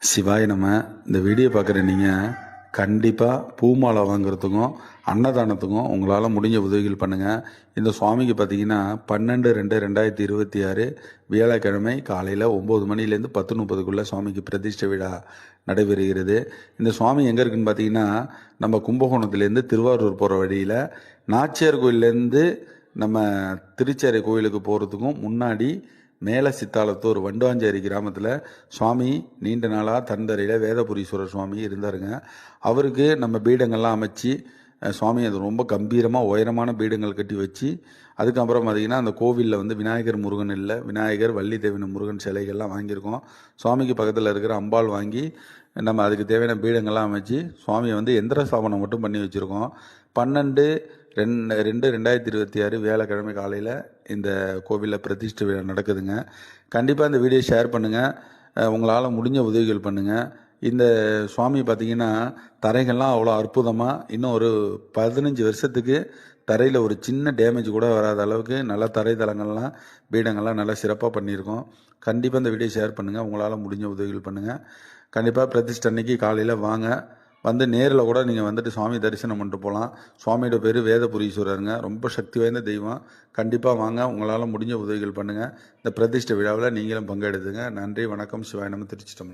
சிவாய நம்ம இந்த வீடியோ பார்க்குற நீங்கள் கண்டிப்பாக பூ மாலை வாங்குறதுக்கும் அன்னதானத்துக்கும் உங்களால் முடிஞ்ச உதவிகள் பண்ணுங்கள். இந்த சுவாமிக்கு பார்த்தீங்கன்னா 12/2/2026 வியாழக்கிழமை காலையில் 9 மணிலேருந்து 10:30க்குள்ளே சுவாமிக்கு பிரதிஷ்டை விழா நடைபெறுகிறது. இந்த சுவாமி எங்கே இருக்குதுன்னு பார்த்தீங்கன்னா நம்ம கும்பகோணத்துலேருந்து திருவாரூர் போகிற வழியில் நாச்சியார் கோயிலேருந்து நம்ம திருச்சேரை கோயிலுக்கு போகிறதுக்கும் முன்னாடி மேலே சித்தாலத்தூர் வண்டுவாஞ்சேரி கிராமத்தில் சுவாமி நீண்ட நாளாக தந்தரையில் வேதபுரீஸ்வரர் சுவாமி இருந்தாருங்க. அவருக்கு நம்ம பீடங்கள்லாம் அமைச்சு சுவாமி அது ரொம்ப கம்பீரமாக உயரமான பீடங்கள் கட்டி வச்சு அதுக்கப்புறம் பார்த்திங்கன்னா அந்த கோவிலில் வந்து விநாயகர் முருகன் இல்லை, விநாயகர் வள்ளி தேவின முருகன் சிலைகள்லாம் வாங்கியிருக்கோம். சுவாமிக்கு பக்கத்தில் இருக்கிற அம்பாள் வாங்கி நம்ம அதுக்கு தேவையான பீடங்கள்லாம் அமைச்சு சுவாமியை வந்து எந்திர ஸ்தாபனம் மட்டும் பண்ணி வச்சுருக்கோம். 12/2/2026 வியாழக்கிழமை காலையில் இந்த கோவிலில் பிரதிஷ்டை விழா நடக்குதுங்க. கண்டிப்பாக இந்த வீடியோ ஷேர் பண்ணுங்கள், உங்களால் முடிஞ்ச உதவிகள் பண்ணுங்கள். இந்த சுவாமி பார்த்திங்கன்னா தரைகள்லாம் அவ்வளோ அற்புதமாக இன்னும் ஒரு 15 வருஷத்துக்கு தரையில் ஒரு சின்ன டேமேஜ் கூட வராத அளவுக்கு நல்ல தரைத்தளங்கள்லாம் பீடங்கள்லாம் நல்லா சிறப்பாக பண்ணியிருக்கோம். கண்டிப்பாக இந்த வீடியோ ஷேர் பண்ணுங்கள், உங்களால் முடிஞ்ச உதவிகள் பண்ணுங்கள். கண்டிப்பாக பிரதிஷ்டை அன்னைக்கு காலையில் வாங்க, வந்து நேரில் கூட நீங்கள் வந்துட்டு சுவாமி தரிசனம் பண்ணிட்டு போகலாம். சுவாமியோட பேர் வேதபுரீஸ்வரருங்க, ரொம்ப சக்தி வாய்ந்த தெய்வம். கண்டிப்பாக வாங்க, உங்களால் முடிஞ்ச உதவிகள் பண்ணுங்கள். இந்த பிரதிஷ்டை விழாவில் நீங்களும் பங்கெடுத்துங்க. நன்றி, வணக்கம். சிவாய நம. திருச்சிட்டம்பலம்.